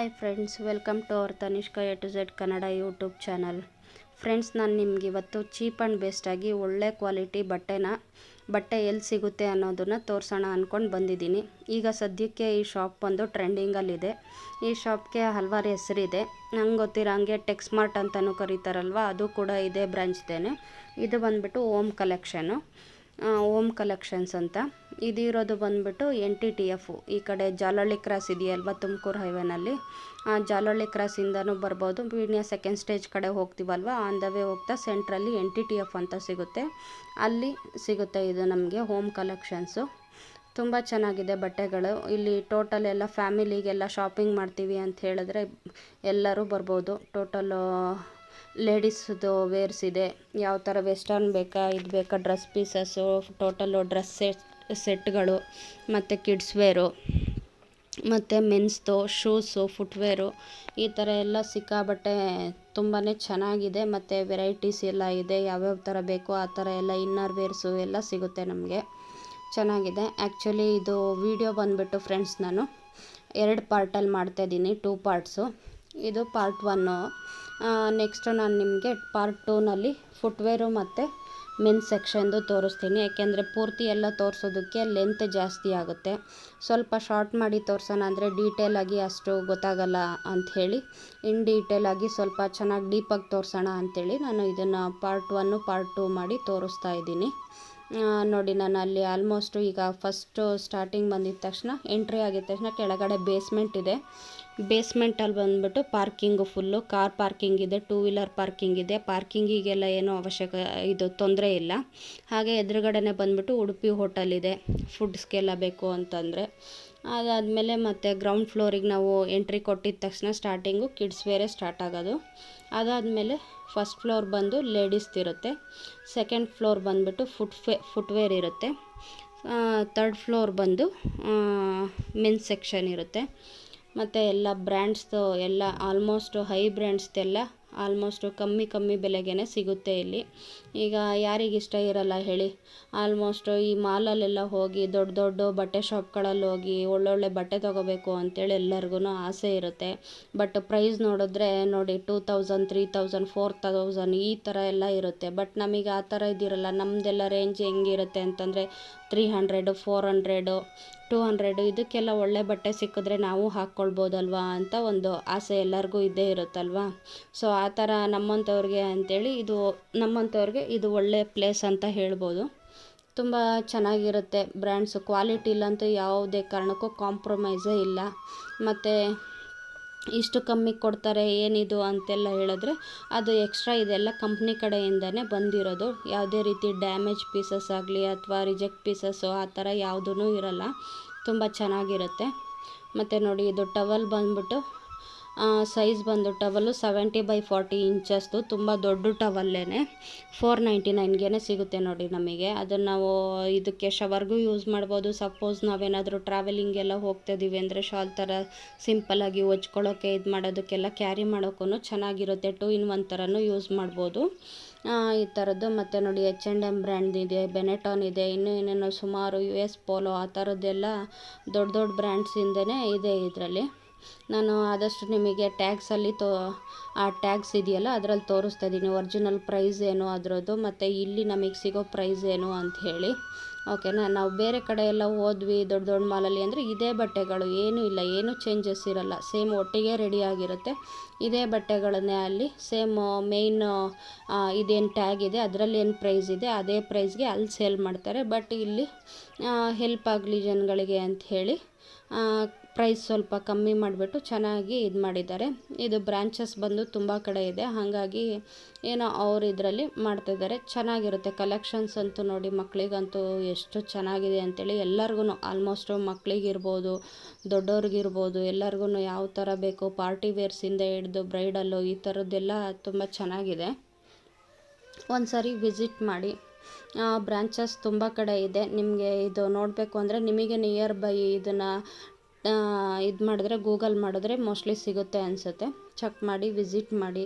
Hi friends, welcome to our Tanishka A to Z Kannada YouTube channel. Friends, ನಾನು ನಿಮ್ಗೆ ಇವತ್ತು cheap and ಬೆಸ್ಟಾಗಿ ಒಳ್ಳೆ quality ಬಟ್ಟೆ ಎಲ್ಲಿ ಸಿಗುತ್ತೆ ಅನ್ನೋದನ್ನು ತೋರಿಸೋಣ ಅಂದ್ಕೊಂಡು ಬಂದಿದ್ದೀನಿ. ಈಗ ಸದ್ಯಕ್ಕೆ ಈ ಶಾಪ್ ಬಂದು ಟ್ರೆಂಡಿಂಗಲ್ಲಿದೆ. ಈ ಶಾಪ್ಗೆ ಹಲವಾರು ಹೆಸರಿದೆ. ನಂಗೆ ಗೊತ್ತಿರೋ ಹಂಗೆ ಟೆಕ್ಸ್ಮಾರ್ಟ್ ಅಂತಲೂ ಕರೀತಾರಲ್ವ, ಅದು ಕೂಡ ಇದೇ ಬ್ರ್ಯಾಂಚ್ದೇನೆ. ಇದು ಬಂದುಬಿಟ್ಟು ಓಮ್ ಕಲೆಕ್ಷನ್ಸ್ ಅಂತ. ಇದಿರೋದು ಬಂದುಬಿಟ್ಟು NTTF. ಈ ಕಡೆ ಜಾಲಹಳ್ಳಿ ಕ್ರಾಸ್ ಇದೆಯಲ್ವ, ತುಮಕೂರು ಹೈವೇನಲ್ಲಿ, ಆ ಜಾಲಹಳ್ಳಿ ಕ್ರಾಸಿಂದನೂ ಬರ್ಬೋದು. ಪೀಣ್ಯ ಸೆಕೆಂಡ್ ಸ್ಟೇಜ್ ಕಡೆ ಹೋಗ್ತೀವಲ್ವ, ಆನ್ ದ ವೇ ಹೋಗ್ತಾ ಸೆಂಟ್ರಲ್ಲಿ NTTF ಅಂತ ಸಿಗುತ್ತೆ. ಅಲ್ಲಿ ಸಿಗುತ್ತೆ ಇದು ನಮಗೆ ಹೋಮ್ ಕಲೆಕ್ಷನ್ಸು. ತುಂಬ ಚೆನ್ನಾಗಿದೆ ಬಟ್ಟೆಗಳು. ಇಲ್ಲಿ ಟೋಟಲ್ ಎಲ್ಲ ಫ್ಯಾಮಿಲಿಗೆಲ್ಲ ಶಾಪಿಂಗ್ ಮಾಡ್ತೀವಿ ಅಂತ ಹೇಳಿದ್ರೆ ಎಲ್ಲರೂ ಬರ್ಬೋದು. ಟೋಟಲು ಲೇಡೀಸ್ದು ವೇರ್ಸ್ ಇದೆ. ಯಾವ ಥರ ವೆಸ್ಟರ್ನ್ ಬೇಕಾ, ಇದು ಬೇಕಾ, ಡ್ರೆಸ್ ಪೀಸಸ್ಸು, ಟೋಟಲು ಡ್ರೆಸ್ ಸೆಟ್ಗಳು, ಮತ್ತು ಕಿಡ್ಸ್ ವೇರು, ಮತ್ತು ಮೆನ್ಸ್ದು ಶೂಸು, ಫುಟ್ವೇರು, ಈ ಥರ ಎಲ್ಲ ಸಿಕ್ಕಾಬಟ್ಟೆ ತುಂಬಾ ಚೆನ್ನಾಗಿದೆ. ಮತ್ತು ವೆರೈಟೀಸ್ ಎಲ್ಲ ಇದೆ. ಯಾವ್ಯಾವ ಥರ ಬೇಕೋ ಆ ಥರ ಎಲ್ಲ ಇನ್ನರ್ ವೇರ್ಸು ಎಲ್ಲ ಸಿಗುತ್ತೆ ನಮಗೆ. ಚೆನ್ನಾಗಿದೆ. ಆ್ಯಕ್ಚುಲಿ ಇದು ವಿಡಿಯೋ ಬಂದುಬಿಟ್ಟು ಫ್ರೆಂಡ್ಸ್ ನಾನು 2 ಪಾರ್ಟಲ್ಲಿ ಮಾಡ್ತಾಯಿದ್ದೀನಿ, 2 ಪಾರ್ಟ್ಸು. ಇದು ಪಾರ್ಟ್ 1. ನೆಕ್ಸ್ಟು ನಾನು ನಿಮಗೆ ಪಾರ್ಟ್ 2ನಲ್ಲಿ ಫುಟ್ವೇರು ಮತ್ತು ಮೆನ್ಸ್ ಸೆಕ್ಷನ್ದು ತೋರಿಸ್ತೀನಿ. ಯಾಕೆಂದರೆ ಪೂರ್ತಿ ಎಲ್ಲ ತೋರಿಸೋದಕ್ಕೆ ಲೆಂತ್ ಜಾಸ್ತಿ ಆಗುತ್ತೆ. ಸ್ವಲ್ಪ ಶಾರ್ಟ್ ಮಾಡಿ ತೋರಿಸೋಣ ಅಂದರೆ ಡೀಟೇಲಾಗಿ ಅಷ್ಟು ಗೊತ್ತಾಗಲ್ಲ ಅಂಥೇಳಿ ಇನ್ ಡೀಟೇಲಾಗಿ ಸ್ವಲ್ಪ ಚೆನ್ನಾಗಿ ಡೀಪಾಗಿ ತೋರಿಸೋಣ ಅಂಥೇಳಿ ನಾನು ಇದನ್ನು ಪಾರ್ಟ್ 1 ಪಾರ್ಟ್ 2 ಮಾಡಿ ತೋರಿಸ್ತಾ ಇದ್ದೀನಿ. ನೋಡಿ, ನಾನು ಅಲ್ಲಿ ಆಲ್ಮೋಸ್ಟು ಈಗ ಫಸ್ಟು ಸ್ಟಾರ್ಟಿಂಗ್ ಬಂದಿದ್ದ ತಕ್ಷಣ, ಎಂಟ್ರಿ ಆಗಿದ ತಕ್ಷಣ ಕೆಳಗಡೆ ಬೇಸ್ಮೆಂಟ್ ಇದೆ. ಬೇಸ್ಮೆಂಟಲ್ಲಿ ಬಂದುಬಿಟ್ಟು ಪಾರ್ಕಿಂಗು ಫುಲ್ಲು ಕಾರ್ ಪಾರ್ಕಿಂಗ್ ಇದೆ, 2 ವೀಲರ್ ಪಾರ್ಕಿಂಗ್ ಇದೆ. ಪಾರ್ಕಿಂಗಿಗೆಲ್ಲ ಏನೂ ತೊಂದರೆ ಇಲ್ಲ. ಹಾಗೆ ಎದುರುಗಡೆನೇ ಬಂದುಬಿಟ್ಟು ಉಡುಪಿ ಹೋಟೆಲ್ ಇದೆ, ಫುಡ್ಸ್ಗೆಲ್ಲ ಬೇಕು ಅಂತಂದರೆ. ಅದಾದಮೇಲೆ ಮತ್ತು ಗ್ರೌಂಡ್ ಫ್ಲೋರಿಗೆ ನಾವು ಎಂಟ್ರಿ ಕೊಟ್ಟಿದ್ದ ತಕ್ಷಣ ಸ್ಟಾರ್ಟಿಂಗು ಕಿಡ್ಸ್ ವೇರೇ ಸ್ಟಾರ್ಟ್ ಆಗೋದು. ಅದಾದಮೇಲೆ ಫಸ್ಟ್ ಫ್ಲೋರ್ ಬಂದು ಲೇಡೀಸ್ದಿರುತ್ತೆ. ಸೆಕೆಂಡ್ ಫ್ಲೋರ್ ಬಂದುಬಿಟ್ಟು ಫುಟ್ವೇರ್ ಇರುತ್ತೆ. ಥರ್ಡ್ ಫ್ಲೋರ್ ಬಂದು ಮೆನ್ಸ್ ಸೆಕ್ಷನ್ ಇರುತ್ತೆ. ಮತ್ತು ಎಲ್ಲ ಬ್ರ್ಯಾಂಡ್ಸ್ದು ಎಲ್ಲ ಆಲ್ಮೋಸ್ಟು ಹೈ ಬ್ರ್ಯಾಂಡ್ಸ್ದೆಲ್ಲ ಆಲ್ಮೋಸ್ಟು ಕಮ್ಮಿ ಬೆಲೆಗೇ ಸಿಗುತ್ತೆ ಇಲ್ಲಿ. ಈಗ ಯಾರಿಗಿಷ್ಟ ಇರಲ್ಲ ಹೇಳಿ. ಆಲ್ಮೋಸ್ಟು ಈ ಮಾಲಲ್ಲೆಲ್ಲ ಹೋಗಿ ದೊಡ್ಡ ಬಟ್ಟೆ ಶಾಪ್ಗಳಲ್ಲಿ ಹೋಗಿ ಒಳ್ಳೊಳ್ಳೆ ಬಟ್ಟೆ ತೊಗೋಬೇಕು ಅಂತೇಳಿ ಎಲ್ಲರಿಗೂ ಆಸೆ ಇರುತ್ತೆ. ಬಟ್ ಪ್ರೈಸ್ ನೋಡಿದ್ರೆ ನೋಡಿ 2000, 3000, 4000 ಈ ಥರ ಎಲ್ಲ ಇರುತ್ತೆ. ಬಟ್ ನಮಗೆ ಆ ಥರ ಇದಿರಲ್ಲ. ನಮ್ಮದೆಲ್ಲ ರೇಂಜ್ ಹೆಂಗಿರುತ್ತೆ ಅಂತಂದರೆ 300, 400, 200 ಇದಕ್ಕೆಲ್ಲ ಒಳ್ಳೆ ಬಟ್ಟೆ ಸಿಕ್ಕಿದ್ರೆ ನಾವು ಹಾಕ್ಕೊಳ್ಬೋದಲ್ವಾ ಅಂತ ಒಂದು ಆಸೆ ಎಲ್ಲರಿಗೂ ಇದ್ದೇ ಇರುತ್ತಲ್ವ. ಸೊ ಆ ಥರ ನಮ್ಮಂಥವ್ರಿಗೆ ಇದು ಒಳ್ಳೆ ಪ್ಲೇಸ್ ಅಂತ ಹೇಳ್ಬೋದು. ತುಂಬ ಚೆನ್ನಾಗಿರುತ್ತೆ. ಬ್ರ್ಯಾಂಡ್ಸು ಕ್ವಾಲಿಟಿ ಇಲ್ಲಂತೂ ಯಾವುದೇ ಕಾರಣಕ್ಕೂ ಕಾಂಪ್ರಮೈಸೇ ಇಲ್ಲ. ಮತ್ತು ಇಷ್ಟು ಕಮ್ಮಿ ಕೊಡ್ತಾರೆ ಏನಿದು ಅಂತೆಲ್ಲ ಹೇಳಿದ್ರೆ ಅದು ಎಕ್ಸ್ಟ್ರಾ. ಇದೆಲ್ಲ ಕಂಪ್ನಿ ಕಡೆಯಿಂದನೇ ಬಂದಿರೋದು. ಯಾವುದೇ ರೀತಿ ಡ್ಯಾಮೇಜ್ ಪೀಸಸ್ ಆಗಲಿ ಅಥವಾ ರಿಜೆಕ್ಟ್ ಪೀಸಸ್ಸು ಆ ಥರ ಯಾವುದೂ ಇರಲ್ಲ. ತುಂಬ ಚೆನ್ನಾಗಿರುತ್ತೆ. ಮತ್ತು ನೋಡಿ, ಇದು ಟವಲ್ ಬಂದುಬಿಟ್ಟು ಸೈಜ್ ಬಂದು ಟವಲ್ಲು 70x40 ಇಂಚಸ್ದು ತುಂಬ ದೊಡ್ಡ ಟವಲ್ಲೇನೆ 499ಗೆ ಸಿಗುತ್ತೆ ನೋಡಿ ನಮಗೆ. ಅದನ್ನು ನಾವು ಇದಕ್ಕೆ ಶವರ್ಗೂ ಯೂಸ್ ಮಾಡ್ಬೋದು. ಸಪೋಸ್ ನಾವೇನಾದರೂ ಟ್ರಾವೆಲಿಂಗೆಲ್ಲ ಹೋಗ್ತಾಯಿದ್ದೀವಿ ಅಂದರೆ ಶಾಲ್ ಥರ ಸಿಂಪಲ್ಲಾಗಿ ಹೊಚ್ಕೊಳ್ಳೋಕ್ಕೆ ಇದು ಮಾಡೋದಕ್ಕೆಲ್ಲ ಕ್ಯಾರಿ ಮಾಡೋಕ್ಕೂ ಚೆನ್ನಾಗಿರುತ್ತೆ. 2 in 1 ಥರನೂ ಯೂಸ್ ಮಾಡ್ಬೋದು ಈ ಥರದ್ದು. ಮತ್ತು ನೋಡಿ, H&M ಬ್ರ್ಯಾಂಡ್ ಇದೆ, ಬೆನೆಟಾನ್ ಇದೆ, ಇನ್ನೂ ಏನೇನೋ ಸುಮಾರು US ಪೋಲೋ ಆ ಥರದ್ದೆಲ್ಲ ದೊಡ್ಡ ಬ್ರ್ಯಾಂಡ್ಸಿಂದನೇ ಇದೆ ಇದರಲ್ಲಿ. ನಾನು ಆದಷ್ಟು ನಿಮಗೆ ಟ್ಯಾಗ್ಸಲ್ಲಿ ಆ ಟ್ಯಾಗ್ಸ್ ಇದೆಯಲ್ಲ ಅದರಲ್ಲಿ ತೋರಿಸ್ತಾ ಇದ್ದೀನಿ ಒರಿಜಿನಲ್ ಪ್ರೈಸ್ ಏನು ಅದರದ್ದು, ಮತ್ತು ಇಲ್ಲಿ ನಮಗೆ ಸಿಗೋ ಪ್ರೈಸ್ ಏನು ಅಂತ ಹೇಳಿ. ಓಕೆನಾ. ನಾವು ಬೇರೆ ಕಡೆ ಎಲ್ಲ ಹೋದ್ವಿ ದೊಡ್ಡ ಮಾಲಲ್ಲಿ ಅಂದರೆ ಇದೇ ಬಟ್ಟೆಗಳು, ಏನೂ ಇಲ್ಲ, ಏನೂ ಚೇಂಜಸ್ ಇರಲ್ಲ. ಸೇಮ್ ಒಟ್ಟಿಗೆ ರೆಡಿ ಆಗಿರುತ್ತೆ. ಇದೇ ಬಟ್ಟೆಗಳನ್ನೇ ಅಲ್ಲಿ ಸೇಮ್ ಮೇಯ್ನ್ ಇದೇನು ಟ್ಯಾಗ್ ಇದೆ ಅದರಲ್ಲಿ ಏನು ಪ್ರೈಸ್ ಇದೆ ಅದೇ ಪ್ರೈಸ್ಗೆ ಅಲ್ಲಿ ಸೇಲ್ ಮಾಡ್ತಾರೆ. ಬಟ್ ಇಲ್ಲಿ ಹೆಲ್ಪ್ ಆಗಲಿ ಜನಗಳಿಗೆ ಅಂತ ಹೇಳಿ ಪ್ರೈಸ್ ಸ್ವಲ್ಪ ಕಮ್ಮಿ ಮಾಡಿಬಿಟ್ಟು ಚೆನ್ನಾಗಿ ಇದು ಮಾಡಿದ್ದಾರೆ. ಇದು ಬ್ರಾಂಚಸ್ ಬಂದು ತುಂಬ ಕಡೆ ಇದೆ, ಹಾಗಾಗಿ ಏನೋ ಅವರು ಇದರಲ್ಲಿ ಮಾಡ್ತಾಯಿದ್ದಾರೆ. ಚೆನ್ನಾಗಿರುತ್ತೆ ಕಲೆಕ್ಷನ್ಸ್ ಅಂತೂ. ನೋಡಿ, ಮಕ್ಕಳಿಗಂತೂ ಎಷ್ಟು ಚೆನ್ನಾಗಿದೆ ಅಂಥೇಳಿ ಎಲ್ಲರಿಗೂ, ಆಲ್ಮೋಸ್ಟು ಮಕ್ಕಳಿಗಿರ್ಬೋದು, ದೊಡ್ಡವ್ರಿಗಿರ್ಬೋದು, ಎಲ್ಲರಿಗೂ ಯಾವ ಥರ ಬೇಕು ಪಾರ್ಟಿ ವೇರ್ಸಿಂದ ಹಿಡಿದು ಬ್ರೈಡಲ್ಲು ಈ ಥರದ್ದೆಲ್ಲ ತುಂಬ ಚೆನ್ನಾಗಿದೆ. ಒಂದು ಸಾರಿ ವಿಸಿಟ್ ಮಾಡಿ. ಬ್ರಾಂಚಸ್ ತುಂಬ ಕಡೆ ಇದೆ. ನಿಮಗೆ ಇದು ನೋಡಬೇಕು ಅಂದರೆ ನಿಮಗೆ ನಿಯರ್ ಬೈ ಇದನ್ನು ಇದು ಮಾಡಿದ್ರೆ ಗೂಗಲ್ ಮಾಡಿದ್ರೆ ಮೋಸ್ಟ್ಲಿ ಸಿಗುತ್ತೆ ಅನಿಸುತ್ತೆ. ಚೆಕ್ ಮಾಡಿ ವಿಸಿಟ್ ಮಾಡಿ.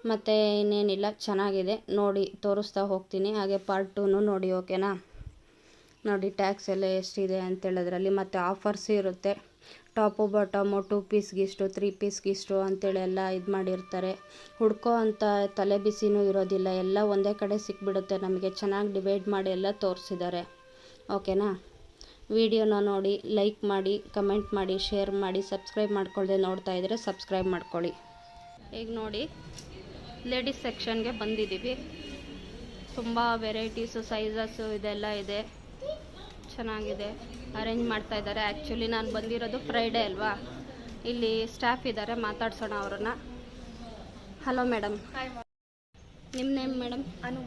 ಮತ್ತು ಇನ್ನೇನಿಲ್ಲ, ಚೆನ್ನಾಗಿದೆ. ನೋಡಿ, ತೋರಿಸ್ತಾ ಹೋಗ್ತೀನಿ. ಹಾಗೆ ಪಾರ್ಟ್ 2 ನೋಡಿ. ಓಕೆನಾ. ನೋಡಿ ಟ್ಯಾಕ್ಸ್ ಎಲ್ಲ ಎಷ್ಟಿದೆ ಅಂತೇಳೋದ್ರಲ್ಲಿ. ಮತ್ತು ಆಫರ್ಸ್ ಇರುತ್ತೆ. ಟಾಪು ಬಾಟಮು 2 ಪೀಸ್ಗಿಷ್ಟು 3 ಪೀಸ್ಗಿಷ್ಟು ಅಂತೇಳಿ ಎಲ್ಲ ಇದು ಮಾಡಿರ್ತಾರೆ. ಹುಡ್ಕೋ ಅಂಥ ತಲೆ ಬಿಸಿನೂ ಇರೋದಿಲ್ಲ, ಎಲ್ಲ ಒಂದೇ ಕಡೆ ಸಿಕ್ಬಿಡುತ್ತೆ ನಮಗೆ. ಚೆನ್ನಾಗಿ ಡಿವೈಡ್ ಮಾಡಿ ಎಲ್ಲ ತೋರಿಸಿದ್ದಾರೆ. ಓಕೆನಾ? ವಿಡಿಯೋನ ನೋಡಿ ಲೈಕ್ ಮಾಡಿ, ಕಮೆಂಟ್ ಮಾಡಿ, ಶೇರ್ ಮಾಡಿ, ಸಬ್ಸ್ಕ್ರೈಬ್ ಮಾಡ್ಕೊಳ್ಳದೆ ನೋಡ್ತಾ ಇದ್ದರೆ ಸಬ್ಸ್ಕ್ರೈಬ್ ಮಾಡ್ಕೊಳ್ಳಿ. ಈಗ ನೋಡಿ ಲೇಡೀಸ್ ಸೆಕ್ಷನ್ಗೆ ಬಂದಿದ್ದೀವಿ. ತುಂಬ ವೆರೈಟೀಸು, ಸೈಜಸ್ಸು ಇದೆಲ್ಲ ಇದೆ. ಚೆನ್ನಾಗಿದೆ, ಅರೇಂಜ್ ಮಾಡ್ತಾ ಇದ್ದಾರೆ. ಆ್ಯಕ್ಚುಲಿ ನಾನು ಬಂದಿರೋದು ಫ್ರೈಡೇ ಅಲ್ವಾ, ಇಲ್ಲಿ ಸ್ಟಾಫ್ ಇದ್ದಾರೆ, ಮಾತಾಡ್ಸೋಣ ಅವ್ರನ್ನ. Hello madam. ನಿಮ್ಮ ನೇಮ್ ಮೇಡಮ್? ಅನು.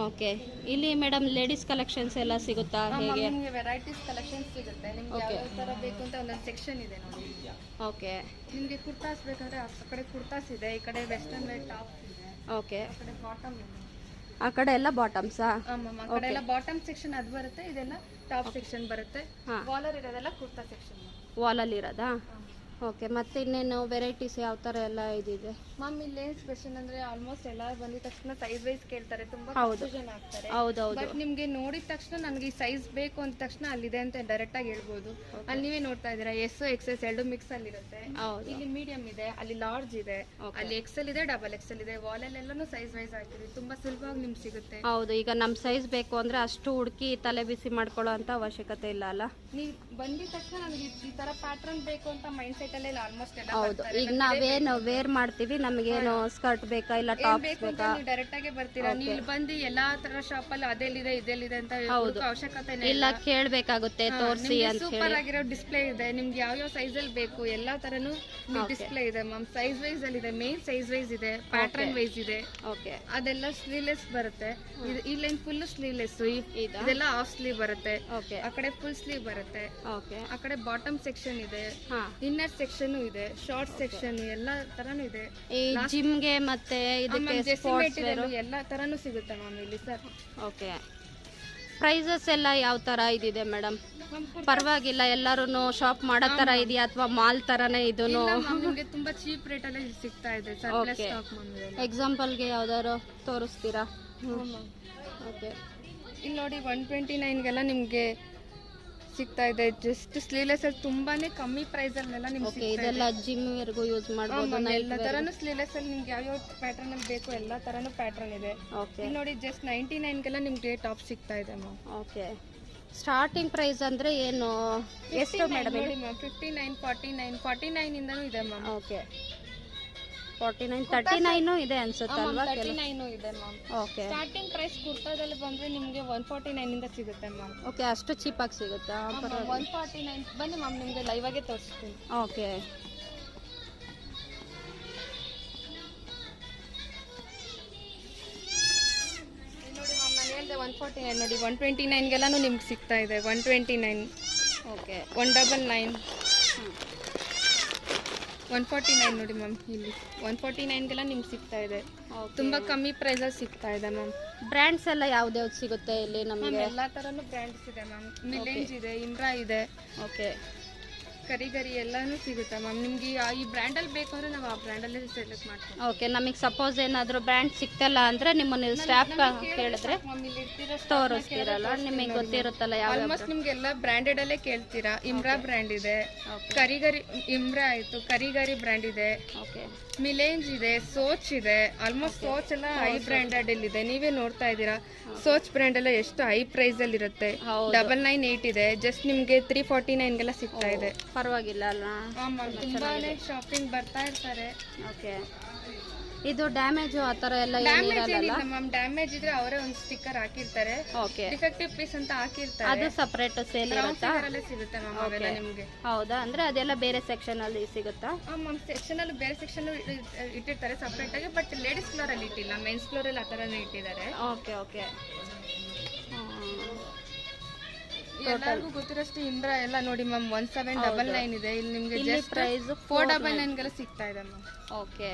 ಓಕೆ. ಇಲ್ಲಿ ಮೇಡಮ್ ಲೇಡೀಸ್ ಕಲೆಕ್ಷನ್ಸ್ ಎಲ್ಲ ಸಿಗುತ್ತಾ? ಹೇಗೆ? ನಿಮಗೆ ವೆರೈಟೀಸ್ ಕಲೆಕ್ಷನ್ಸ್ ಸಿಗುತ್ತೆ. ನಿಮಗೆ ಯಾವ ಥರ ಬೇಕು ಅಂತ ಒಂದೊಂದು ಸೆಕ್ಷನ್ ಇದೆ ನೋಡಿ. ಓಕೆ. ನಿಮಗೆ ಕುರ್ತಾಸ್ ಬೇಕಾದ್ರೆ ಆ ಕಡೆ ಕುರ್ತಾಸ್ ಇದೆ, ಈ ಕಡೆ ವೆಸ್ಟರ್ನ್ ವೇರ್ ಟಾಪ್ ಇದೆ. ಓಕೆ. ಆ ಕಡೆ ಬಾಟಮ್ ಇದೆ. ಆ ಕಡೆ ಎಲ್ಲ ಬಾಟಮ್ಸಾ? ಆ ಕಡೆ ಎಲ್ಲ ಬಾಟಮ್ ಸೆಕ್ಷನ್ ಅದು ಬರುತ್ತೆ, ಇದೆಲ್ಲ ಟಾಪ್ ಸೆಕ್ಷನ್ ಬರುತ್ತೆ. ವಾಲರ್ ಇರೋದೆಲ್ಲ ಕುರ್ತಾ ಸೆಕ್ಷನ್. ವಾಲಲ್ಲಿ ಇರೋದಾ? ಓಕೆ. ಮತ್ತೆ ಇನ್ನೇನು ವೆರೈಟೀಸ್ ಯಾವ ಥರ ಎಲ್ಲ ಇದಿದೆ ಮ್ಯಾಮ್? ಇಲ್ಲಿ ಏನು ಸ್ಪೆಷಲ್ ಅಂದರೆ ಆಲ್ಮೋಸ್ಟ್ ಎಲ್ಲ ಬಂದಿದ ತಕ್ಷಣ ಸೈಜ್ ವೈಸ್ ಕೇಳ್ತಾರೆ, ತುಂಬ ಕನ್ಫ್ಯೂಷನ್ ಆಗ್ತಾರೆ. ಹೌದೌದು. ಬಟ್ ನಿಮಗೆ ನೋಡಿದ ತಕ್ಷಣ ನನಗೆ ಈ ಸೈಜ್ ಬೇಕು ಅಂದ ತಕ್ಷಣ ಅಲ್ಲಿದೆ ಅಂತ ಡೈರೆಕ್ಟಾಗಿ ಹೇಳ್ಬೋದು. ಅಲ್ಲಿ ನೀವೇ ನೋಡ್ತಾ ಇದ್ದೀರಾ, ಎಸ್ ಎಕ್ಸೆಸ್ ಎರಡು ಮಿಕ್ಸ್ ಅಲ್ಲಿ ಇರುತ್ತೆ. ಇಲ್ಲಿ ಮೀಡಿಯಂ ಇದೆ, ಅಲ್ಲಿ ಲಾರ್ಜ್ ಇದೆ, ಅಲ್ಲಿ ಎಕ್ಸೆಲ್ ಇದೆ, ಡಬಲ್ ಎಕ್ಸೆಲ್ ಇದೆ. ವಾಲಲ್ಲೆಲ್ಲನೂ ಸೈಜ್ ವೈಸ್ ಹಾಕಿರಿ, ತುಂಬಾ ಸುಲಭವಾಗಿ ನಿಮ್ಗೆ ಸಿಗುತ್ತೆ. ಹೌದು. ಈಗ ನಮ್ಮ ಸೈಜ್ ಬೇಕು ಅಂದ್ರೆ ಅಷ್ಟು ಹುಡುಕಿ ತಲೆ ಬಿಸಿ ಮಾಡ್ಕೊಳ್ಳೋ ಅಂತ ಅವಶ್ಯಕತೆ ಇಲ್ಲ ಅಲ್ಲ? ನೀವು ಬಂದಿದ ತಕ್ಷಣ ನನಗೆ ಈ ತರ ಪ್ಯಾಟರ್ನ್ ಬೇಕು ಅಂತ ಮೈಂಡ್ ಸೆಟ್ ಅಲ್ಲಿ ಆಲ್ಮೋಸ್ಟ್ ಎಲ್ಲ. ಹೌದು. ಈಗ ನಾವೇನು ವೇರ್ ಮಾಡ್ತೀವಿ, ನಮಗೇನು ಸ್ಕರ್ಟ್ ಬೇಕಾ ಇಲ್ಲ ಟಾಪ್ ಬೇಕಾ, ಡೈರೆಕ್ಟ್ ಆಗಿ ಬರ್ತೀರಾ. ನೀವು ಬಂದು ಎಲ್ಲಾ ತರ ಶಾಪ್ ಅಲ್ಲಿ ಅದೆಲ್ಲಿದೆ ಇದೆಲ್ಲಿದೆ ಅಂತ ಅವಶ್ಯಕತೆ ಇಲ್ಲ, ಕೇಳಬೇಕಾಗುತ್ತೆ ತೋರಿಸಿ ಅಂತ. ಸೂಪರ್ ಆಗಿರೋ ಡಿಸ್ಪ್ಲೇ ಇದೆ, ನಿಮ್ಗೆ ಯಾವ ಸೈಜ್ ಅಲ್ಲಿ ಬೇಕು ಎಲ್ಲಾ ತರನು ಡಿಸ್ಪ್ಲೇ ಇದೆ ಮ್ಯಾಮ್. ಸೈಜ್ ವೈಸ್ ಅಲ್ಲಿ ಇದೆ, ಮೇನ್ ಸೈಜ್ ವೈಸ್ ಇದೆ, ಪ್ಯಾಟರ್ನ್ ವೈಸ್ ಇದೆ. ಓಕೆ. ಅದೆಲ್ಲ ಸ್ಲೀವ್ಲೆಸ್ ಬರುತ್ತೆ. ಈ ಲೈನ್ ಫುಲ್ ಸ್ಲೀವ್ಲೆಸ್, ಇದೆಲ್ಲ ಹಾಫ್ ಸ್ಲೀವ್ ಬರುತ್ತೆ. ಓಕೆ. ಆ ಕಡೆ ಫುಲ್ ಸ್ಲೀವ್ ಬರುತ್ತೆ. ಓಕೆ. ಆ ಕಡೆ ಬಾಟಮ್ ಸೆಕ್ಷನ್ ಇದೆ, ಇನ್ನರ್ ಸೆಕ್ಷನ್ ಇದೆ, ಶಾರ್ಟ್ ಸೆಕ್ಷನ್ ಎಲ್ಲ ತರಾನು ಇದೆ. ಈ ಜಿಮ್ಗೆ ಮತ್ತೆ ಇದಕ್ಕೆ ಸ್ಪೋರ್ಟ್ಸ್ ವೇರ್ ಎಲ್ಲ ತರಾನು ಸಿಗುತ್ತೆ ಮ್ಯಾಮ್ ಇಲ್ಲಿ ಸರ್. ಓಕೆ. ಪ್ರೈಸಸ್ ಎಲ್ಲ ಯಾವ ತರ ಇದಿದೆ ಮೇಡಮ್? ಪರವಾಗಿಲ್ಲ, ಎಲ್ಲರೂ ಶಾಪ್ ಮಾಡೋ ತರ ಇದೆಯಾ ಅಥವಾ ಮಾಲ್ ತರನೇ ಇದೂನು? ನಿಮಗೆ ತುಂಬಾ ಚೀಪ್ ರೇಟ್ ಅಲ್ಲಿ ಸಿಗ್ತಾ ಇದೆ ಸರ್. ಎಕ್ಸಾಂಪಲ್ಗೆ ಯಾವ್ದಾರು ತೋರಿಸ್ತೀರಾ? ಓಕೆ. ಇಲ್ಲಿ ನೋಡಿ 129ಗೆಲ್ಲ ನಿಮ್ಗೆ ಸಿಗ್ತಾ ಇದೆ. ಜಸ್ಟ್ ಸ್ಲೀವ್ಲೆಸ್ ಅಲ್ಲಿ ತುಂಬಾನೇ ಕಮ್ಮಿ ಪ್ರೈಸ್ ಅಲ್ಲೆಲ್ಲ ನಿಮ್ಗೆ ಇದೆಲ್ಲ ಜಿಮ್ ವರ್ಗೂ ಯೂಸ್ ಮಾಡಬಹುದು. ಎಲ್ಲ ತರನು ಸ್ಲೀವ್ಲೆಸ್ ಅಲ್ಲಿ ನಿಮ್ಗೆ ಯಾವ ಪ್ಯಾಟರ್ನ್ ಅಲ್ಲಿ ಬೇಕು ಎಲ್ಲ ತರನು ಪ್ಯಾಟರ್ನ್ ಇದೆ. ಓಕೆ. ನೋಡಿ ಜಸ್ಟ್ 99ಗೆಲ್ಲ ನಿಮ್ಗೆ ಟಾಪ್ ಸಿಗ್ತಾ ಇದೆ ಮ್ಯಾಮ್. ಓಕೆ. ಸ್ಟಾರ್ಟಿಂಗ್ ಪ್ರೈಸ್ ಅಂದ್ರೆ ಏನು, ಎಷ್ಟು ಮೇಡಮ್? ನೋಡಿ ಮ್ಯಾಮ್ 59, 49, 49 ಇಂದನೂ ಇದೆ ಮ್ಯಾಮ್. ಓಕೆ. 49, 39 ಇದೆ ಅನ್ಸುತ್ತಲ್ವಾ? 39 ಇದೆ ಮ್ಯಾಮ್. ಓಕೆ. ಸ್ಟಾರ್ಟಿಂಗ್ ಪ್ರೈಸ್ ಕುರ್ತಾದಲ್ಲಿ ಬಂದ್ರೆ ನಿಮಗೆ 149 ಇಂದ ಸಿಗುತ್ತೆ ಮ್ಯಾಮ್. ಓಕೆ. ಅಷ್ಟು ಚೀಪ್ ಆಗಿ ಸಿಗುತ್ತಾ? 149 ಬನ್ನಿ ಮ್ಯಾಮ್, ನಿಮಗೆ ಲೈವ್ ಆಗಿ ತೋರಿಸ್ತೀನಿ. ಓಕೆ. ನೋಡಿ ಮ್ಯಾಮ್, ನಾನು ಹೇಳಿದೆ 149 ನೋಡಿ, 129ಗೆಲ್ಲನೂ ನಿಮ್ಗೆ ಸಿಗ್ತಾ ಇದೆ. 129. ಓಕೆ. 199. 149 ನೋಡಿ ಮ್ಯಾಮ್. ಇಲ್ಲಿ 149ಗೆಲ್ಲ ನಿಮ್ಗೆ ಸಿಗ್ತಾ ಇದೆ. ತುಂಬಾ ಕಮ್ಮಿ ಪ್ರೈಸಲ್ಲಿ ಸಿಗ್ತಾ ಇದೆ ಮ್ಯಾಮ್. ಬ್ರ್ಯಾಂಡ್ಸ್ ಎಲ್ಲ ಯಾವ್ದ್ಯಾವ್ದು ಸಿಗುತ್ತೆ ಇಲ್ಲಿ ನಮಗೆ? ಎಲ್ಲಾ ತರನು ಬ್ರ್ಯಾಂಡ್ಸ್ ಇದೆ ಮ್ಯಾಮ್. ಮಿಲೆಂಜ್ ಇದೆ, ಇಂಬ್ರಾ ಇದೆ. ಓಕೆ. ಕರಿಗರಿ ಎಲ್ಲಾನು ಸಿಗುತ್ತೆ ಮ್ಯಾಮ್. ನಿಮ್ಗೆ ಈ ಬ್ರ್ಯಾಂಡಲ್ಲಿ ಬೇಕಂದ್ರೆ ನಾವು ಆ ಬ್ರ್ಯಾಂಡಲ್ಲೇ ಸೆಲೆಕ್ಟ್ ಮಾಡ್ತೀವಿ. ಓಕೆ. ನಮಗೆ ಸಪೋಸ್ ಏನಾದರೂ ಬ್ರ್ಯಾಂಡ್ ಸಿಗ್ತಲ್ಲ ಅಂದ್ರೆ ನಿಮ್ಮನ್ನ ಸ್ಟಾಫ್ ಕೇಳಿದ್ರೆ ತೋರಿಸ್ತೀರಲ್ಲ, ನಿಮಗೆ ಗೊತ್ತಿರುತ್ತಲ್ಲ ಯಾವ? ಆಲ್ಮೋಸ್ಟ್ ನಿಮ್ಗೆಲ್ಲ ಬ್ರ್ಯಾಂಡೆಡ್ ಅಲ್ಲೇ ಕೇಳ್ತೀರಾ. ಇಂಬ್ರಾ ಬ್ರ್ಯಾಂಡ್ ಇದೆ, ಕರಿಗರಿ ಇಂಬ್ರಾ ಆಯ್ತು, ಕರಿಗರಿ ಬ್ರ್ಯಾಂಡ್ ಇದೆ. ಓಕೆ. ಮಿಲೆಂಜ್ ಇದೆ, ಸೋಚ್ ಇದೆ. ಆಲ್ಮೋಸ್ಟ್ ಸೋಚ್ ಎಲ್ಲ ಹೈ ಬ್ರ್ಯಾಂಡೆಡ್ ಅಲ್ಲಿ ಇದೆ, ನೀವೇ ನೋಡ್ತಾ ಇದ್ದೀರಾ. ಸೋಚ್ ಬ್ರ್ಯಾಂಡ್ ಎಲ್ಲ ಎಷ್ಟು ಹೈ ಪ್ರೈಸ್ ಅಲ್ಲಿ ಇರುತ್ತೆ. 998 ಇದೆ, ಜಸ್ಟ್ ನಿಮ್ಗೆ 349ಗೆಲ್ಲ ಸಿಗ್ತಾ ಇದೆ. ಪರವಾಗಿಲ್ಲ ಅಲ್ಲ? ತುಂಬಾನೇ ಶಾಪಿಂಗ್ ಬರ್ತಾ ಇರ್ತಾರೆ. ಓಕೆ. ಇದು ಡ್ಯಾಮೇಜು ಆ ಥರ ಎಲ್ಲ ಏನಿರಲ್ಲ ಮ್ಯಾಮ್? ಡ್ಯಾಮೇಜ್ ಇದ್ರೆ ಅವರೇ ಒಂದು ಸ್ಟಿಕ್ಕರ್ ಹಾಕಿರ್ತಾರೆ. ಓಕೆ. ಡಿಫೆಕ್ಟಿವ್ ಪೀಸ್ ಅಂತ ಹಾಕಿರ್ತಾರೆ, ಅದು ಸಪರೇಟ್ ಸೇಲ್ ಇರುತ್ತಾ? ಸಿಗುತ್ತೆ ಮ್ಯಾಮ್ ಅವೆಲ್ಲ ನಿಮಗೆ. ಹೌದಾ? ಅಂದ್ರೆ ಅದೆಲ್ಲ ಬೇರೆ ಸೆಕ್ಷನ್ ಅಲ್ಲಿ ಸಿಗುತ್ತಾ? ಮ್ಯಾಮ್ ಸೆಕ್ಷನ್ ಅಲ್ಲಿ ಬೇರೆ ಸೆಕ್ಷನ್ ಇಟ್ಟಿರ್ತಾರೆ ಸಪರೇಟ್ ಆಗಿ, ಬಟ್ ಲೇಡೀಸ್ ಫ್ಲೋರ್ ಅಲ್ಲಿ ಇಟ್ಟಿಲ್ಲ, ಮೆನ್ಸ್ ಫ್ಲೋರ್ ಅಲ್ಲಿ ಆ ಥರನೇ ಇಟ್ಟಿದ್ದಾರೆ. ಓಕೆ. ಓಕೆ. ಎಲ್ಲರಿಗೂ ಗೊತ್ತಿರೋಷ್ಟು ಇಂಬ್ರಾ ಎಲ್ಲ ನೋಡಿ ಮ್ಯಾಮ್ 1799 ಇದೆ. ಇಲ್ಲಿ ನಿಮಗೆ ಜಸ್ಟ್ ಪ್ರೈಸ್ 499ಗೆಲ್ಲ ಸಿಗ್ತಾ ಇದೆ ಮ್ಯಾಮ್. ಓಕೆ.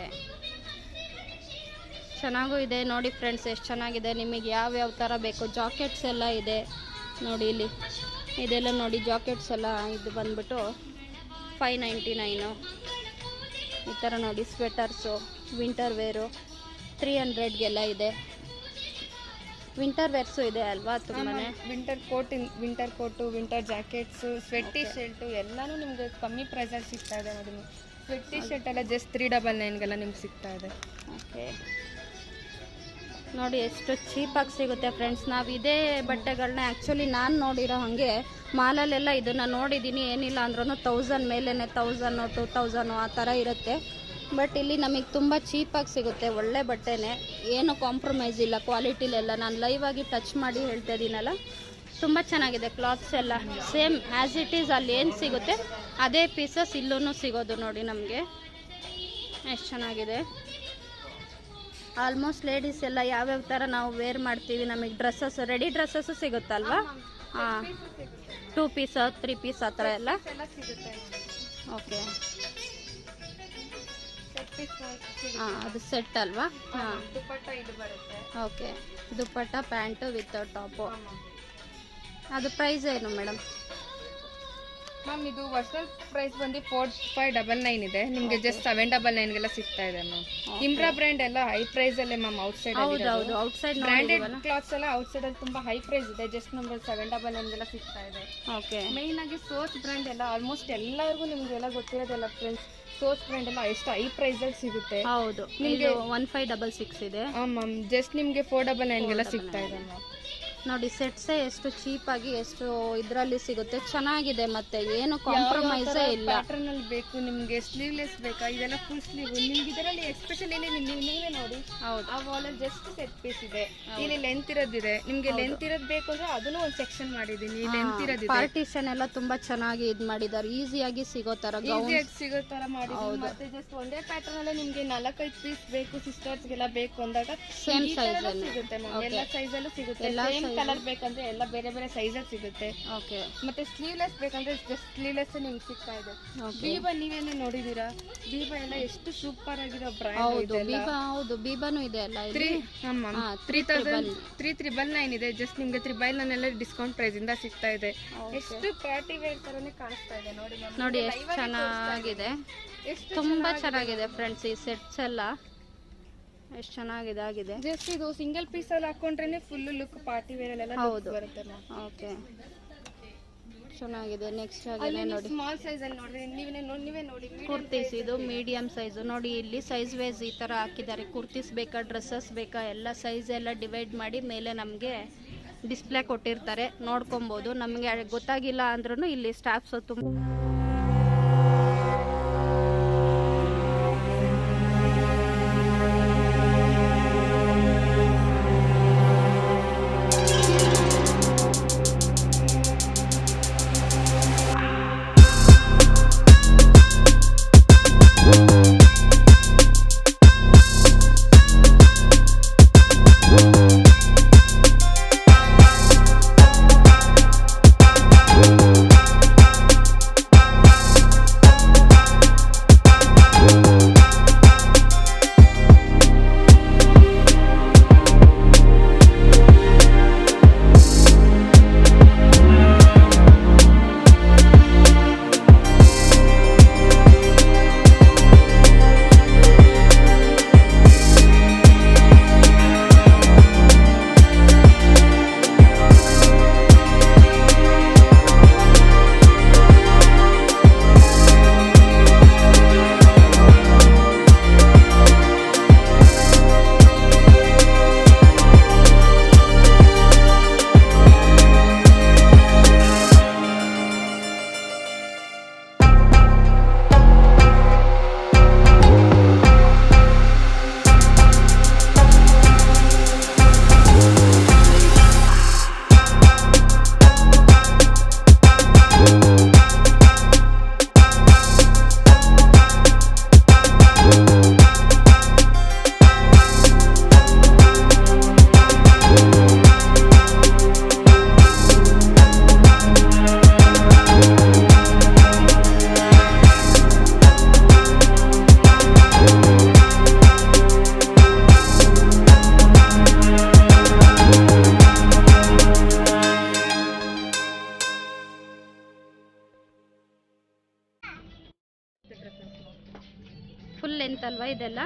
ಚೆನ್ನಾಗೂ ಇದೆ ನೋಡಿ ಫ್ರೆಂಡ್ಸ್, ಎಷ್ಟು ಚೆನ್ನಾಗಿದೆ. ನಿಮಗೆ ಯಾವ್ಯಾವ ಥರ ಬೇಕು ಜಾಕೆಟ್ಸ್ ಎಲ್ಲ ಇದೆ ನೋಡಿ. ಇಲ್ಲಿ ಇದೆಲ್ಲ ನೋಡಿ ಜಾಕೆಟ್ಸ್ ಎಲ್ಲ ಇದು ಬಂದ್ಬಿಟ್ಟು 599. ಈ ಥರ ನೋಡಿ ಸ್ವೆಟರ್ಸು, ವಿಂಟರ್ ವೇರು 300ಗೆಲ್ಲ ಇದೆ. ವಿಂಟರ್ ವೇರ್ಸು ಇದೆ ಅಲ್ವಾ ತುಂಬಾ? Winter coat, winter jackets, sweat T shirt ಎಲ್ಲನೂ ನಿಮಗೆ ಕಮ್ಮಿ ಪ್ರೈಸಲ್ಲಿ ಸಿಗ್ತಾ ಇದೆ ನೋಡಿ. ಸ್ವೆಟ್ ಟಿ ಶರ್ಟ್ ಎಲ್ಲ ಜಸ್ಟ್ 399ಗೆಲ್ಲ ನಿಮ್ಗೆ ಸಿಗ್ತಾ ಇದೆ. ಓಕೆ ನೋಡಿ ಎಷ್ಟು ಚೀಪಾಗಿ ಸಿಗುತ್ತೆ ಫ್ರೆಂಡ್ಸ್. ನಾವು ಇದೇ ಬಟ್ಟೆಗಳನ್ನ ಆ್ಯಕ್ಚುಲಿ ನಾನು ನೋಡಿರೋ ಹಾಗೆ ಮಾಲಲ್ಲೆಲ್ಲ ಇದನ್ನು ನೋಡಿದ್ದೀನಿ. ಏನಿಲ್ಲ ಅಂದ್ರೂ 1000 ಮೇಲೇ 1000 2000 ಆ ಥರ ಇರುತ್ತೆ. ಬಟ್ ಇಲ್ಲಿ ನಮಗೆ ತುಂಬ ಚೀಪಾಗಿ ಸಿಗುತ್ತೆ. ಒಳ್ಳೆ ಬಟ್ಟೆನೇ, ಏನು ಕಾಂಪ್ರಮೈಸ್ ಇಲ್ಲ ಕ್ವಾಲಿಟಿಲೆಲ್ಲ. ನಾನು ಲೈವ್ ಆಗಿ ಟಚ್ ಮಾಡಿ ಹೇಳ್ತಾ ಇದ್ದೀನಲ್ಲ, ತುಂಬ ಚೆನ್ನಾಗಿದೆ. ಕ್ಲಾತ್ಸ್ ಎಲ್ಲ ಸೇಮ್ ಆ್ಯಸ್ ಇಟ್ ಈಸ್ ಅಲ್ಲಿ ಏನು ಸಿಗುತ್ತೆ ಅದೇ ಪೀಸಸ್ ಇಲ್ಲೂ ಸಿಗೋದು ನೋಡಿ ನಮಗೆ. ಎಷ್ಟು ಚೆನ್ನಾಗಿದೆ. ಆಲ್ಮೋಸ್ಟ್ ಲೇಡೀಸ್ ಎಲ್ಲ ಯಾವ್ಯಾವ ಥರ ನಾವು ವೇರ್ ಮಾಡ್ತೀವಿ, ನಮಗೆ ಡ್ರೆಸ್ಸಸ್ ರೆಡಿ ಡ್ರೆಸ್ಸಸ್ಸು ಸಿಗುತ್ತಲ್ವಾ? ಹಾಂ, 2 ಪೀಸ್ 3 ಪೀಸ್ ಆ ಥರ ಎಲ್ಲ ಸಿಗುತ್ತೆ. ಓಕೆ ಹಾಂ, ಅದು ಸೆಟ್ ಅಲ್ವಾ? ಹಾಂ, ದುಪ್ಪಟ್ಟ ಇದು ಬರುತ್ತೆ. Okay, dupatta pant with top. ಅದು ಪ್ರೈಸ್ ಏನು ಮೇಡಮ್? ಮ್ಯಾಮ್ ಇದು ವರ್ಸಲ್ ಪ್ರೈಸ್ ಬಂದು 4599 ಇದೆ. ನಿಮಗೆ ಜಸ್ಟ್ 799ಗೆಲ್ಲ ಸಿಗ್ತಾ ಇದೆ ಮ್ಯಾಮ್. ಇಮ್ರಾ ಬ್ರ್ಯಾಂಡ್ ಎಲ್ಲ ಹೈ ಪ್ರೈಸ್ ಅಲ್ಲೇ ಮ್ಯಾಮ್. ಔಟ್ಸೈಡ್ ಹೌದೌದು, ಔಟ್ಸೈಡ್ ಬ್ರ್ಯಾಂಡೆಡ್ ಕ್ಲಾತ್ಸ್ ಎಲ್ಲ ಔಟ್ಸೈಡ್ ಅಲ್ಲಿ ತುಂಬಾ ಹೈ ಪ್ರೈಸ್ ಇದೆ. ಜಸ್ಟ್ ನಮ್ಗೆ 799ಗೆಲ್ಲ ಸಿಗ್ತಾ ಇದೆ. ಓಕೆ, ಮೇನ್ ಆಗಿ ಸೋಚ್ ಬ್ರ್ಯಾಂಡ್ ಎಲ್ಲ ಆಲ್ಮೋಸ್ಟ್ ಎಲ್ಲರಿಗೂ ನಿಮ್ಗೆಲ್ಲ ಗೊತ್ತಿರೋದೆಲ್ಲ ಫ್ರೆಂಡ್ಸ್. ಸೋಚ್ ಬ್ರ್ಯಾಂಡ್ ಎಲ್ಲ ಎಷ್ಟು ಹೈ ಪ್ರೈಸ್ ಅಲ್ಲಿ ಸಿಗುತ್ತೆ. ಹೌದು, ನಿಮಗೆ 1566 ಇದೆ. ಮ್ಯಾಮ್ ಜಸ್ಟ್ ನಿಮ್ಗೆ 499ಗೆಲ್ಲ ಸಿಗ್ತಾ ಇದೆ ಮ್ಯಾಮ್. ನೋಡಿ ಸೆಟ್ಸೇ ಎಷ್ಟು ಚೀಪಾಗಿ ಎಷ್ಟು ಇದರಲ್ಲಿ ಸಿಗುತ್ತೆ. ಚೆನ್ನಾಗಿದೆ, ಮತ್ತೆ ಏನು ಕಾಂಪ್ರಮೈಸೇ ಇಲ್ಲ. ಪ್ಯಾಟರ್ನ್ ಅಲ್ಲಿ ಬೇಕು ನಿಮ್ಗೆ, ಸ್ಲೀವ್ಲೆಸ್ ಬೇಕಾ, ಇದೆಲ್ಲ ಫುಲ್ ಸ್ಲೀವ್ ನಿಮ್ಗೆ. ಇದರಲ್ಲಿ ಎಸ್ಪೆಷಲಿ ನೀವೇ ನೋಡಿ. ಹೌದು, ಆ ವಾಲ್ ಅಲ್ಲಿ ಜಸ್ಟ್ ಸೆಟ್ ಪೀಸ್ ಇದೆ. ಇಲ್ಲಿ ಲೆಂತ್ ಇರೋದಿದೆ. ನಿಮ್ಗೆ ಲೆಂತ್ ಇರೋದು ಬೇಕು ಅಂದ್ರೆ ಅದನ್ನು ಒಂದು ಸೆಕ್ಷನ್ ಮಾಡಿದೀನಿ. ಲೆಂತ್ ಇರೋದಿದೆ. ಪಾರ್ಟಿಷನ್ ಎಲ್ಲ ತುಂಬಾ ಚೆನ್ನಾಗಿ ಇದು ಮಾಡಿದ್ದಾರೆ. ಈಸಿಯಾಗಿ ಸಿಗೋ ತರ, ಈಸಿಯಾಗಿ ಸಿಗೋ ತರ ಮಾಡಿದೀನಿ. ಮತ್ತೆ ಜಸ್ಟ್ ಒಂದೇ ಪ್ಯಾಟರ್ನ್ ಅಲ್ಲೇ ನಿಮ್ಗೆ 4-5 ಪೀಸ್ ಬೇಕು ಸಿಸ್ಟರ್ಸ್ಗೆಲ್ಲ ಬೇಕು ಅಂದಾಗ ಸೇಮ್ ಸೈಜ್ ಅಲ್ಲಿ ಸಿಗುತ್ತೆ ಮ್ಯಾಮ್. ಎಲ್ಲ ಸೈಜ್ ಅಲ್ಲೂ ಸಿಗುತ್ತೆ. ಸೇಮ್ ಕಲರ್ ಬೇಕಂದ್ರೆ ಎಲ್ಲ ಬೇರೆ ಬೇರೆ ಸೈಜ್ ಅಲ್ಲಿ ಸಿಗುತ್ತೆ. ಓಕೆ, ಮತ್ತೆ ಸ್ಲೀವ್ಲೆಸ್ ಬೇಕಂದ್ರೆ ಜಸ್ಟ್ ಸ್ಲೀವ್ಲೆಸ್ ನಿಮ್ಗೆ ಸಿಗ್ತಾ ಇದೆ. ಬೀಬಾ ನೀವೇನು ನೋಡಿದೀರಾ? ಬೀಬಾ ಎಲ್ಲ ಎಷ್ಟು ಸೂಪರ್ ಆಗಿರೋ ಬ್ರ್ಯಾಂಡ್. ಹೌದು, ಬೀಬಾ, ಹೌದು ಬೀಬಾನು ಇದೆ ಅಲ್ಲ. 3,999 ಇದೆ. ಜಸ್ಟ್ ನಿಮ್ಗೆ 399 ಡಿಸ್ಕೌಂಟ್ ಪ್ರೈಸ್ ಇಂದ ಸಿಗ್ತಾ ಇದೆ. ಎಷ್ಟು ಪಾರ್ಟಿ ವೇರ್ ತರನೇ ಕಾಣಿಸ್ತಾ ಇದೆ ನೋಡಿ. ನೋಡಿ ಎಷ್ಟು ಚೆನ್ನಾಗಿದೆ, ತುಂಬಾ ಚೆನ್ನಾಗಿದೆ ಫ್ರೆಂಡ್ಸ್. ಈ ಸೆಟ್ಸ್ ಎಲ್ಲ ಎಷ್ಟು ಚೆನ್ನಾಗಿದೆ ಆಗಿದೆ. ಜಸ್ಟ್ ಇದು ಸಿಂಗಲ್ ಪೀಸ್ ಅಲ್ಲಿ ಹಾಕೊಂಡ್ರೇನೆ ಫುಲ್ ಲುಕ್ ಪಾರ್ಟಿ ವೇರ್ ಎಲ್ಲ ಬರುತ್ತೆ. ಓಕೆ, ಚೆನ್ನಾಗಿದೆ. ನೆಕ್ಸ್ಟ್ ಆಗಿದೆ ನೋಡಿ, ಸ್ಮಾಲ್ ಸೈಜ್ ಅಲ್ಲಿ ನೋಡ್ರಿ. ನೀವೇ ನೋಡಿ ಕುರ್ತೀಸ್. ಇದು ಮೀಡಿಯಂ ಸೈಜ್ ನೋಡಿ. ಇಲ್ಲಿ ಸೈಜ್ ವೈಸ್ ಈ ತರ ಹಾಕಿದ್ದಾರೆ. ಕುರ್ತೀಸ್ ಬೇಕಾ, ಡ್ರೆಸ್ಸಸ್ ಬೇಕಾ, ಎಲ್ಲ ಸೈಜ್ ಎಲ್ಲ ಡಿವೈಡ್ ಮಾಡಿ ಮೇಲೆ ನಮಗೆ ಡಿಸ್ಪ್ಲೇ ಕೊಟ್ಟಿರ್ತಾರೆ. ನೋಡ್ಕೊಬೋದು. ನಮಗೆ ಗೊತ್ತಾಗಿಲ್ಲ ಅಂದ್ರೂ ಇಲ್ಲಿ ಸ್ಟಾಫ್ಸ್ ತುಂಬ ಫುಲ್ ಲೆಂತ್ ಅಲ್ವಾ ಇದೆಲ್ಲ?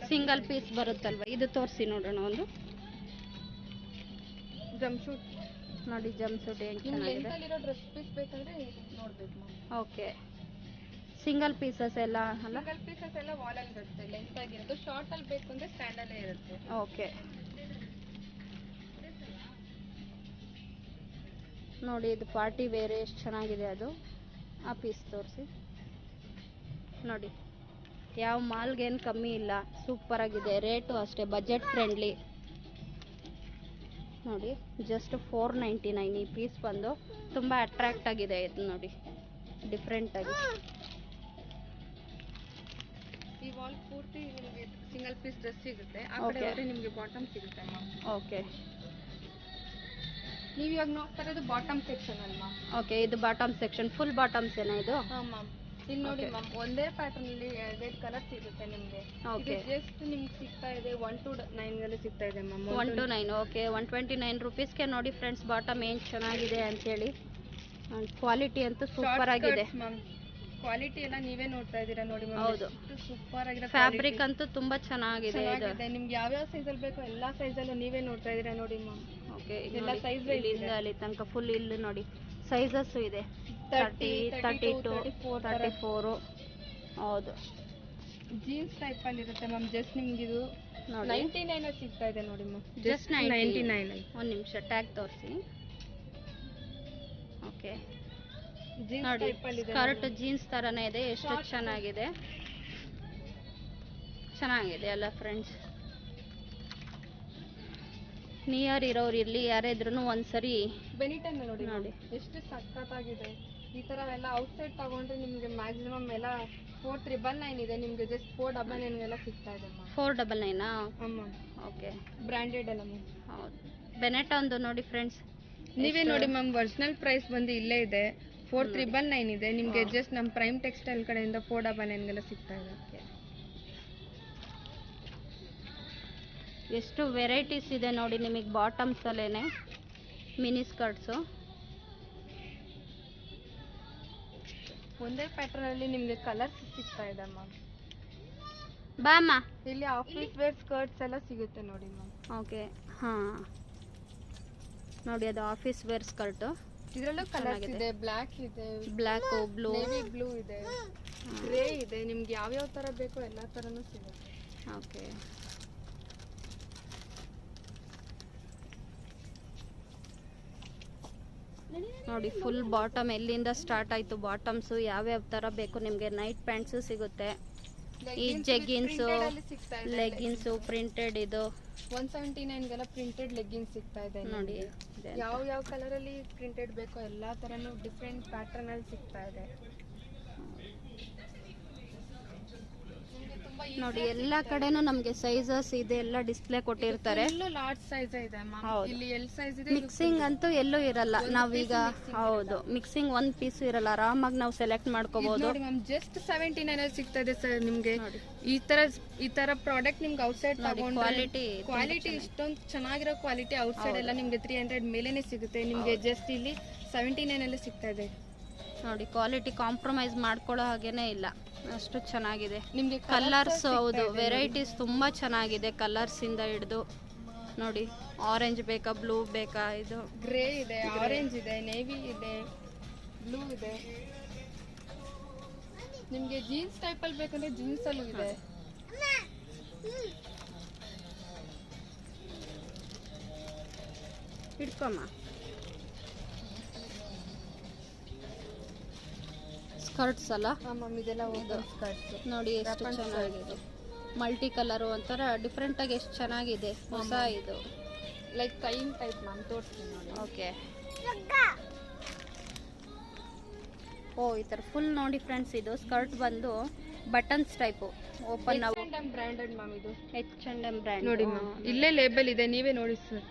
ಸಿಂಗಲ್ ಪೀಸ್ ಬರುತ್ತಲ್ವಾ? ಇದು ತೋರಿಸಿ ನೋಡೋಣ ಒಂದು. ಜಂಪ್ಸೂಟ್ ನೋಡಿ ಜಂಪ್ ಸೂಟ್ ಏನು ನಿಮ್ಗೆ ಚೆನ್ನಾಗಿದೆ. ಲೆಂತಲ್ಲಿರೋ ಡ್ರೆಸ್ ಪೀಸ್ ಬೇಕಂದ್ರೆ ನೋಡ್ಬೇಕು ಮ್ಯಾಮ್. ಓಕೆ, ಸಿಂಗಲ್ ಪೀಸಸ್ ಎಲ್ಲ ಅಲ್ಲ? ಸಿಂಗಲ್ ಪೀಸಸ್ ಎಲ್ಲ ವಾಲಲ್ಲಿ ಬರುತ್ತೆ, ಲೆಂತ್ ಆಗಿರೋದು. ಶಾರ್ಟ್ ಅಲ್ಲಿ ಬೇಕು ಅಂದ್ರೆ ಸ್ಟ್ಯಾಂಡಲ್ಲೇ ಇರುತ್ತೆ. ಓಕೆ, ನೋಡಿ ಇದು ಪಾರ್ಟಿ ವೇರ್ ಎಷ್ಟು ಚೆನ್ನಾಗಿದೆ ಅದು. ಆ ಪೀಸ್ ತೋರಿಸಿ ನೋಡಿ, ಯಾವ ಮಾಲ್ಗೇನು ಕಮ್ಮಿ ಇಲ್ಲ, ಸೂಪರಾಗಿದೆ. ರೇಟು ಅಷ್ಟೇ ಬಜೆಟ್ ಫ್ರೆಂಡ್ಲಿ. ನೋಡಿ ಜಸ್ಟ್ 499 ಈ ಪೀಸ್ ಬಂದು ತುಂಬ ಅಟ್ರಾಕ್ಟ್ ಆಗಿದೆ. ಇದು ನೋಡಿ ಡಿಫ್ರೆಂಟಾಗಿ. ಈ ವಾಲ್ ಪೂರ್ತಿ ನಿಮಗೆ ಸಿಂಗಲ್ ಪೀಸ್ ಡ್ರೆಸ್ ಸಿಗುತ್ತೆ. ಆ ಕಡೆ Okay. ಹೋದ್ರೆ ನಿಮಗೆ ಬಾಟಮ್ ಸಿಗುತ್ತೆ ಮ್ಯಾಮ್. ಓಕೆ ನೀವು ಇವಾಗ ನೋಡ್ತಾ ಇರೋದು ಬಾಟಮ್ ಸೆಕ್ಷನ್ ಅಲ್ವಾ? ಓಕೆ, ಇದು ಬಾಟಮ್ ಸೆಕ್ಷನ್, ಫುಲ್ ಬಾಟಮ್ಸ್ ಏನಾ ಇದು? ಹಾಂ ಮ್ಯಾಮ್. ಇಲ್ಲಿ ನೋಡಿ Okay. ಮ್ಯಾಮ್, ಒಂದೇ ಪ್ಯಾಟರ್ನ್ ಅಲ್ಲಿ ಎರಡೆರಡು ಕಲರ್ ಸಿಗುತ್ತೆ ನಿಮಗೆ. Okay. ಜಸ್ಟ್ ನಿಮ್ಗೆ ಸಿಗ್ತಾ ಇದೆ 1 to 9 ರಲ್ಲಿ ಸಿಗ್ತಾ ಇದೆ ಮ್ಯಾಮ್. 1 to 9. ಓಕೆ, 129 ರುಪೀಸ್ಗೆ ನೋಡಿ ಫ್ರೆಂಡ್ಸ್, ಬಾಟಮ್ ಏನು ಚೆನ್ನಾಗಿದೆ ಅಂತೇಳಿ. ಕ್ವಾಲಿಟಿ ಅಂತೂ ಸೂಪರ್ ಆಗಿದೆ. ಮ್ಯಾಮ್ ಕ್ವಾಲಿಟಿ ಎಲ್ಲ ನೀವೇ ನೋಡ್ತಾ ಇದ್ದೀರಾ ನೋಡಿ ಮ್ಯಾಮ್. ಹೌದು. ಸೂಪರ್ ಆಗಿರೋ ಫ್ಯಾಬ್ರಿಕ್ ಅಂತೂ ತುಂಬ ಚೆನ್ನಾಗಿದೆ ಇದು. ಚೆನ್ನಾಗಿದೆ. ನಿಮ್ಗೆ ಯಾವ್ಯಾವ ಸೈಜಲ್ಲಿ ಬೇಕೋ ಎಲ್ಲ ಸೈಜಲ್ಲೂ ನೀವೇ ನೋಡ್ತಾ ಇದ್ದೀರಾ ನೋಡಿ ಮ್ಯಾಮ್. ಓಕೆ, ಎಲ್ಲ size ಇಲ್ಲಿಂದ ಅಲ್ಲಿ ತನಕ ಫುಲ್ ಇಲ್ಲಿ ನೋಡಿ ಸೈಜಸ್ಸು ಇದೆ. 30, 32, 34. ಹೌದು, ಜೀನ್ಸ್ ಟೈಪ್ ಅಲ್ಲಿ ಇರುತ್ತೆ ಮ್ಯಾಮ್. ಜಸ್ಟ್ ನಿಮ್ಗೆ ಇದು ನೋಡಿ 99 ಸಿಗ್ತಾ ಇದೆ ನೋಡಿ ಮ್ಯಾಮ್. ಜಸ್ಟ್ 99. ಒಂದು ನಿಮಿಷ ಟ್ಯಾಗ್ ತೋರಿಸಿ. ಓಕೆ ಜೀನ್ಸ್ ನೋಡಿ, ಟೈಪ್ ಅಲ್ಲಿ ಇದೆ. ಸ್ಕರ್ಟ್ ಜೀನ್ಸ್ ಥರನೇ ಇದೆ. ಎಷ್ಟು ಚೆನ್ನಾಗಿದೆ, ಚೆನ್ನಾಗಿದೆ ಅಲ್ಲ ಫ್ರೆಂಡ್ಸ್. ನಿಯರ್ ಇರೋರು ಇರಲಿ ಯಾರೇ ಇದ್ರೂ ಒಂದ್ಸರಿ ಬೆನಿಟನ್ ನೋಡಿ ನೋಡಿ. ಎಷ್ಟು ಸಖತ್ತಾಗಿದೆ. ಈ ತರ ಎಲ್ಲ ಔಟ್ಸೈಡ್ ತಗೊಂಡ್ರೆ ನಿಮ್ಗೆ ಮ್ಯಾಕ್ಸಿಮಮ್ ಎಲ್ಲ 499 ಇದೆ. ನಿಮ್ಗೆ ಜಸ್ಟ್ 499 ಎಲ್ಲ ಸಿಗ್ತಾ ಇದೆ ಮ್ಯಾಮ್. 499. ಮ್ಯಾಮ್ ಓಕೆ, ಬ್ರ್ಯಾಂಡೆಡ್ ಅಲ್ಲ ಮ್ಯಾಮ್. ಹೌದು. ಬೆನೆಟ ಒಂದು ನೋಡಿ ಫ್ರೆಂಡ್ಸ್, ನೀವೇ ನೋಡಿ ಮ್ಯಾಮ್, ಒರಿಜಿನಲ್ ಪ್ರೈಸ್ ಬಂದು ಇಲ್ಲೇ ಇದೆ 4399 ಇದೆ. ನಿಮ್ಗೆ ಜಸ್ಟ್ ನಮ್ಮ ಪ್ರೈಮ್ ಟೆಕ್ಸ್ಟೈಲ್ ಕಡೆಯಿಂದ 499 ಎಲ್ಲ ಸಿಗ್ತಾ ಇದೆ. ಎಷ್ಟು ವೆರೈಟೀಸ್ ಇದೆ ನೋಡಿ ನಿಮಗೆ ಬಾಟಮ್ಸ್ ಅಲ್ಲೇನೆ. ಮಿನಿ ಸ್ಕರ್ಟ್ಸು ಒಂದೇ ಪ್ಯಾಟರ್ನ್ ಅಲ್ಲಿ ನಿಮ್ಗೆ ಕಲರ್ಸ್ ಸಿಗ್ತಾ ಇದೆ ಮ್ಯಾಮ್. ಬಾಮ್ಮ. ಇಲ್ಲಿ ಆಫೀಸ್ ವೇರ್ ಸ್ಕರ್ಟ್ಸ್ ಎಲ್ಲ ಸಿಗುತ್ತೆ ನೋಡಿ ಮ್ಯಾಮ್. ಓಕೆ, ಹಾಂ ನೋಡಿ ಅದು ಆಫೀಸ್ ವೇರ್ ಸ್ಕರ್ಟು. ಇದರಲ್ಲೂ ಕಲರ್ಸ್ ಇದೆ. ಬ್ಲ್ಯಾಕ್ ಇದೆ, ಬ್ಲ್ಯಾಕು, ಬ್ಲೂ, ನೇವಿ ಬ್ಲೂ ಇದೆ, ಗ್ರೇ ಇದೆ. ನಿಮ್ಗೆ ಯಾವ್ಯಾವ ತರ ಬೇಕೋ ಎಲ್ಲ ತರನೂ ಸಿಗುತ್ತೆ. ಓಕೆ, ನೋಡಿ ಫುಲ್ ಬಾಟಮ್ ಎಲ್ಲಿಂದ ಸ್ಟಾರ್ಟ್ ಆಯಿತು. ಬಾಟಮ್ಸು ಯಾವ್ಯಾವ ಥರ ಬೇಕು ನಿಮಗೆ. ನೈಟ್ ಪ್ಯಾಂಟ್ಸು ಸಿಗುತ್ತೆ. ಈ ಜೆಗ್ಗಿನ್ಸು, ಲೆಗ್ಗಿನ್ಸು ಪ್ರಿಂಟೆಡ್ ಇದು 179 ಗೆಲ್ಲ ಪ್ರಿಂಟೆಡ್ ಲೆಗ್ಗಿನ್ಸ್ ಸಿಗ್ತಾ ಇದೆ ನೋಡಿ. ಯಾವ ಯಾವ ಕಲರ್ ಅಲ್ಲಿ ಪ್ರಿಂಟೆಡ್ ಬೇಕೋ ಎಲ್ಲಾ ತರನು ಡಿಫ್ರೆಂಟ್ ಪ್ಯಾಟರ್ನ್ ಅಲ್ಲಿ ಸಿಗ್ತಾ ಇದೆ. ನೋಡಿ ಎಲ್ಲ ಕಡೆನೂ ನಮಗೆ ಸೈಜಸ್ ಇದೆ ಎಲ್ಲ ಡಿಸ್ಪ್ಲೇ ಕೊಟ್ಟಿರ್ತಾರೆ. ಲಾರ್ಜ್ ಸೈಜ್ ಇದೆ ಮ್ಯಾಮ್. ಹೌದು. ಇಲ್ಲಿ ಎಲ್ ಸೈಜ್ ಇದೆ. ಮಿಕ್ಸಿಂಗ್ ಅಂತೂ ಎಲ್ಲೂ ಇರಲ್ಲ. ನಾವೀಗ ಹೌದು, ಮಿಕ್ಸಿಂಗ್ ಒಂದು ಪೀಸ್ ಇರಲ್ಲ, ಆರಾಮಾಗಿ ನಾವು ಸೆಲೆಕ್ಟ್ ಮಾಡ್ಕೋಬಹುದು. ನೋಡಿ ಮ್ಯಾಮ್, ಜಸ್ಟ್ 79 ಅಲ್ಲಿ ಸಿಗ್ತಾ ಇದೆ ಸರ್ ನಿಮ್ಗೆ. ನೋಡಿ ಈ ತರ ಪ್ರಾಡಕ್ಟ್ ನಿಮ್ಗೆ ಔಟ್ಸೈಡ್ ತಗೊಂಡ್ರೆ ಕ್ವಾಲಿಟಿ ಇಷ್ಟೊಂದು ಚೆನ್ನಾಗಿರೋ ಕ್ವಾಲಿಟಿ ಔಟ್ಸೈಡ್ ಎಲ್ಲ ನಿಮ್ಗೆ 300 ಮೇಲೇನೆ ಸಿಗುತ್ತೆ. ನಿಮ್ಗೆ ಜಸ್ಟ್ ಇಲ್ಲಿ 79 ಅಲ್ಲಿ ಸಿಗ್ತಾ ಇದೆ ನೋಡಿ. ಕ್ವಾಲಿಟಿ ಕಾಂಪ್ರಮೈಸ್ ಮಾಡ್ಕೊಳ್ಳೋ ಹಾಗೇನೆ ಇಲ್ಲ, ಅಷ್ಟು ಚೆನ್ನಾಗಿದೆ ನಿಮ್ಗೆ. ಕಲರ್ಸ್ ಹೌದು, ವೆರೈಟೀಸ್ ತುಂಬಾ ಚೆನ್ನಾಗಿದೆ. ಕಲರ್ಸ್ ಇಂದ ಹಿಡಿದು ನೋಡಿ, ಆರೆಂಜ್ ಬೇಕಾ, ಬ್ಲೂ ಬೇಕಾ, ಇದು ಗ್ರೇ ಇದೆ, ಆರೆಂಜ್ ಇದೆ, ನೇವಿ ಇದೆ, ಬ್ಲೂ ಇದೆ. ನಿಮ್ಗೆ ಜೀನ್ಸ್ ಟೈಪ್ ಅಲ್ಲಿ ಬೇಕಂದ್ರೆ ಜೀನ್ಸ್ ಅಲ್ಲೂ ಇದೆ. ಹಿಡ್ಕೊಮ್ಮ. ಸ್ಕರ್ಟ್ಸ್ ಅಲ್ಲ ಮ್ಯಾಮ್, ಇದೆಲ್ಲ ಓಪನ್ ಸ್ಕರ್ಟ್ಸ್ ನೋಡಿ ಎಷ್ಟು ಚೆನ್ನಾಗಿದೆ. ಮಲ್ಟಿ ಕಲರು ಒಂಥರ ಡಿಫ್ರೆಂಟ್ ಆಗಿ ಎಷ್ಟು ಚೆನ್ನಾಗಿದೆ. ಹೊಸ ಇದು ಲೈಕ್ ಟೈಮ್ ಟೈಪ್ ಮ್ಯಾಮ್, ತೋರಿಸ್ತೀನಿ ನೋಡಿ. ಓಕೆ, ಓ ಈ ಥರ ಫುಲ್ ನೋಡಿ ಫ್ರೆಂಡ್ಸ್. ಇದು ಸ್ಕರ್ಟ್ ಬಂದು ಬಟನ್ಸ್ ಟೈಪು ಓಪನ್. ನಾವು ಬ್ರ್ಯಾಂಡೆಡ್ ಮ್ಯಾಮ್, ಇದು H&M ಬ್ರ್ಯಾಂಡ್ ನೋಡಿ ಮ್ಯಾಮ್. ಇಲ್ಲೇ ಲೇಬಲ್ ಇದೆ, ನೀವೇ ನೋಡಿ ಸರ್.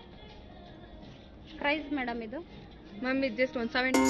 ಪ್ರೈಸ್ ಮೇಡಮ್ ಇದು ಮ್ಯಾಮ್ ಇದು ಜಸ್ಟ್ 170.